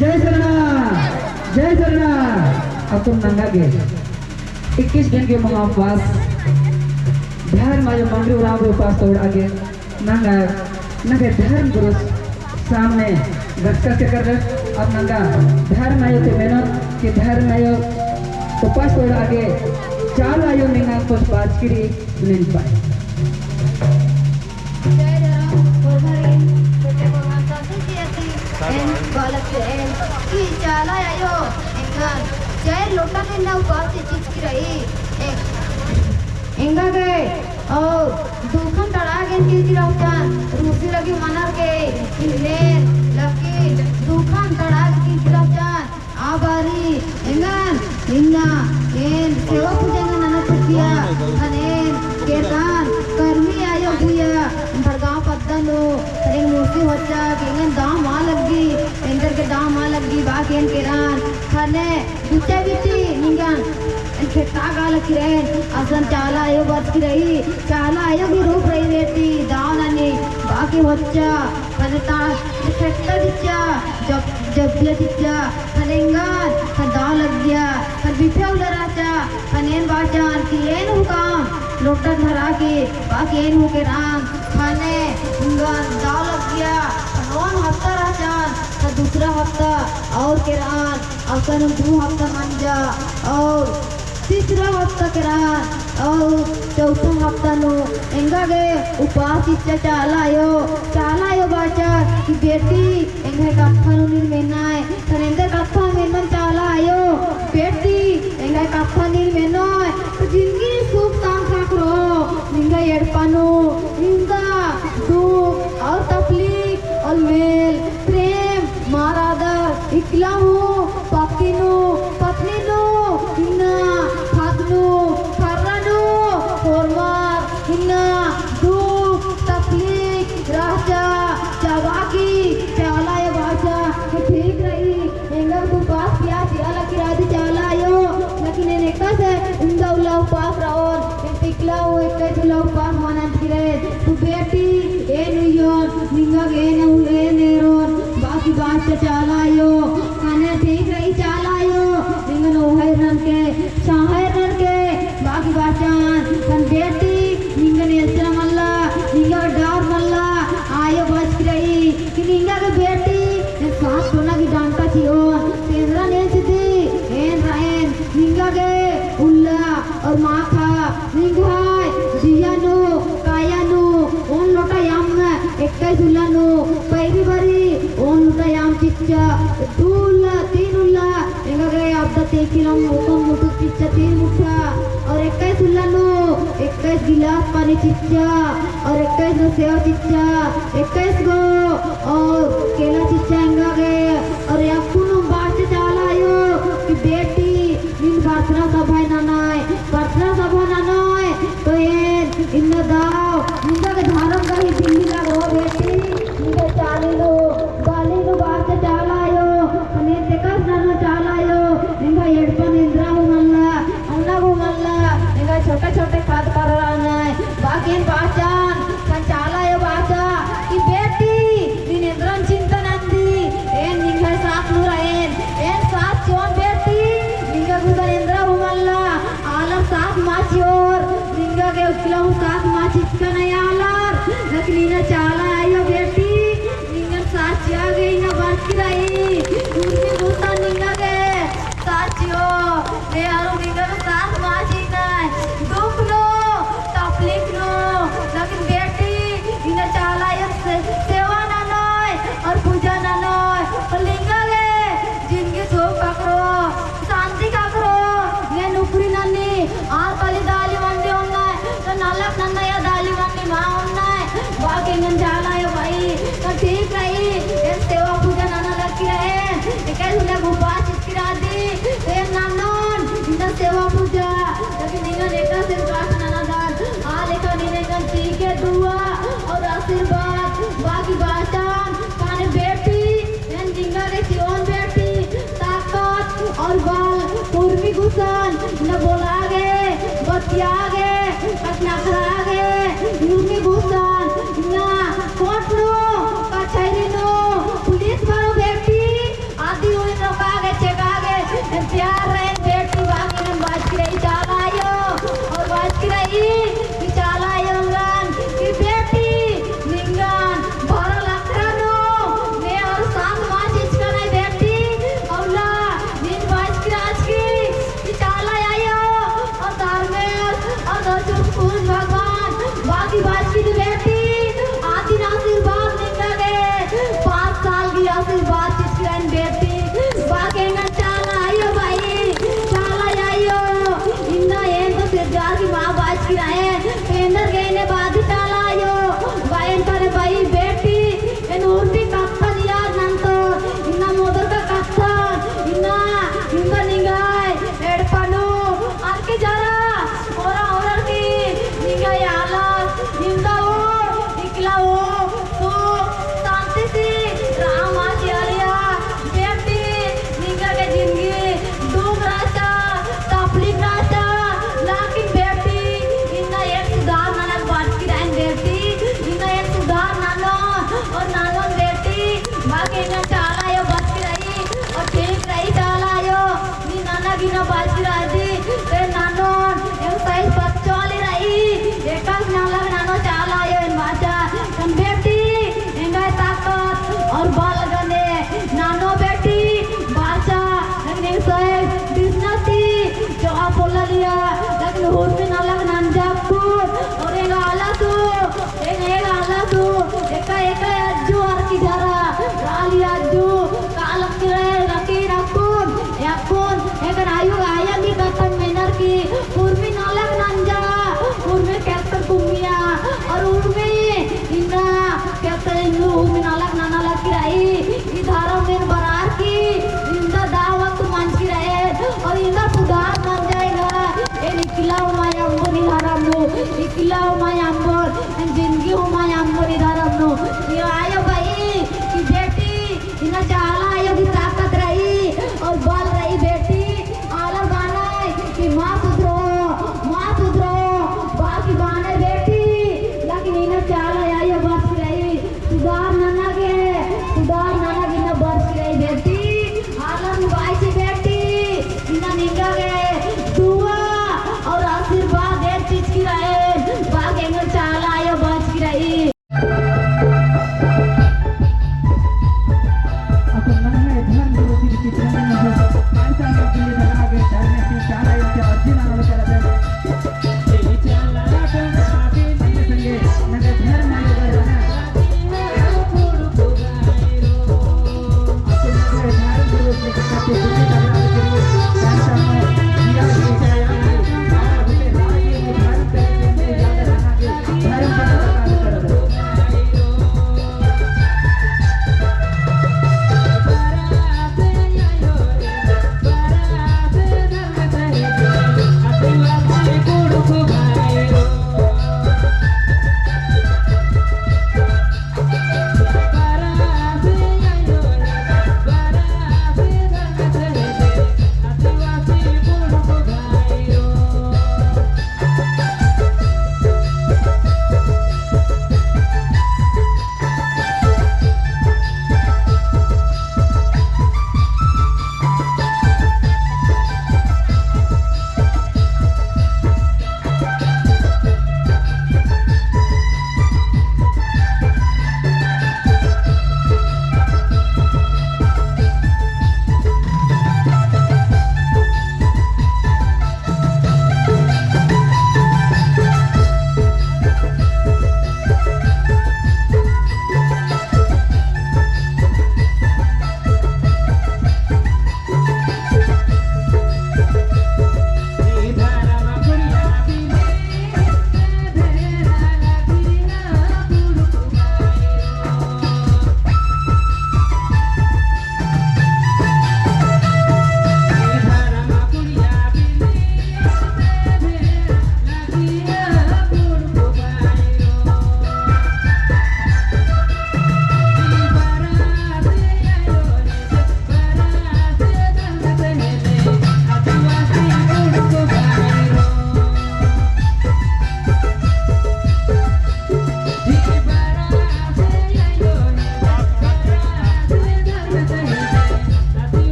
जय सरनाथ, जय सरनाथ। अब तुम नंगा के 21 दिन के महाउपवास धर्म आयो मंगरी उराव उपास तोड़ आगे नंगा नंगे धर्म गुरु सामने गटका के कर अब नंगा धर्म आयो के मेहनत के धर्म आयो उपास तोड़ आगे चाल आयो निंगा कुछ बात करी नहीं पाए। चाला आयो इंगन जय लोटा के ना ऊपर से चीज की रही इंगा गए और दुखन तड़ा के चीज रौचन रूसी लगी मनर के लेन लकी दुखन तड़ा के चीज रौचन आबारी इंगन इंगा एन सेवा पूजा का नना छकिया अनेन केतन कर्मी आयो भैया भड़गांव पत्तनो तरेंग मूर्ति होचा केंगन दाम आ लगी इंदर के दाम आ लगी बाकेन केरान खाने दुचे बिची निंगन खेता गाल किरेन असन चाला आयो बच की रही चाला आयो की रूप रही बेटी दाव ननी बाकी होचा पनता खेता दिचा जब दिया दिचा खनेंगन खदा लग गया खर बिफे उलराचा खनेन बाचान की एन हुकाम लोटा धरा के बाकी एन हुके राम खाने इंगन दाव लग गया नौन हफ्ता राचान खर दूसरा हफ्ता और के रान असन दो हफ्ता मंजा और तीसरा हफ्ता के रान और चौथा हफ्ता नो इंगा गए उपास इच्छा चाला आयो बाचा की बेटी इंगे कथा नो निर्मेनाय खनेंदर कथा मेनन चाला आयो बेटी इंगे कथा निर्मेनाय तो जिंदगी सुख तांखा करो इंगा एड़पानो इंगा दुख और तकलीफ और मेल प्रेम मारादर इकला हूँ पत्नी नो हिन्ना फागनो फर्रानो होरमार हिन्ना दुख तकलीफ राजा चावाकी चाला ये बाजा ये ठीक रही इंगा तो पास किया चाला की राधी चाला आयो लेकिन ये कैसे इंदा उल्ला उपास राओन ये टिकला हो एक कैसे उल्ला उपास मानन किरे तू बेटी ए नुयोन निंगा ए नेरोन बाकी बात चाला आयो खाने ठीक रही चाला आयो निंगा नो है रन के शाहर के बाकी बाचान कन बेटी निंगा ने ऐसा मल्ला निंगा डार मल्ला आयो बच रही कि निंगा के बेटी ने साथ सोना की डांटा थी और तेरा ने थी एन रायन निंगा के उल्ला और माखा निंगा दिया नो काया नो ओन लोटा याम एक कई दुल्ला नो पैरी बारी ओन लोटा याम चिच्चा दूल्ला तीन उल्ला निंगा के अब तक तेकिलम ओकम मुठु चिच्चा तीन मुठा और एक कई दुल्ला नो एक कई गिलास पानी चिच्चा और एक कई नो सेव चिच्चा एक कई गो और केला चिच्चा इंगा के और एक कुनो बात चाला आयो कि बेटी इन प्रार्थना सभा नानाय तो ये इन दाव इंगा के धारम का ही दिल्ली लगो बेटी इंगा चाली लो बात चाला आयो अने तेकस नानो चाला आयो इंगा एडपन इंद्रा हुमल्ला अन्ना हुमल्ला इंगा छोटे खाद कर रहा है बाकी पाचान कन चाला आयो बाचा कि बेटी इन इंद्रन चिंतन अंदी एन निंगा साथ नु एन साथ क्यों बेटी निंगा गुदा इंद्रा हुमल्ला आला साथ माचियोर निंगा के उकला साथ माचित का नहीं आलार लेकिन इना चाला आयो बेटी निंगा साथ जा गई ना बाकी रही उनके गुस्सा निंगा के साचियो ने आरो निंगा के साथ माची नहीं दुख लो तकलीफ लो लेकिन बेटी इना चाला आयो सेवा ना नय और पूजा ना नय और लिंगा के जिंदगी सुख करो शांति करो ने नुकरी नन्नी आर कली दाली मंदी उन्नाय तो नालक नन्नया दाली मंदी मां उन्नाय बाकी नन जाला यो भाई तो ठीक रही ये सेवा पूजा नाना लगी रहे कैसे उन्हें उपास इसकी राधी ये नानन इन सेवा पूजा लेकिन निगन एक सिर्फ प्रार्थना नाना दान आ लेकर निगन ठीक है दुआ और आशीर्वाद बाकी बातान काने बेटी एन जिंगा के जीवन बेटी ताकत और बल पूर्वी गुसान न बोला गे बतिया गे नखरा गे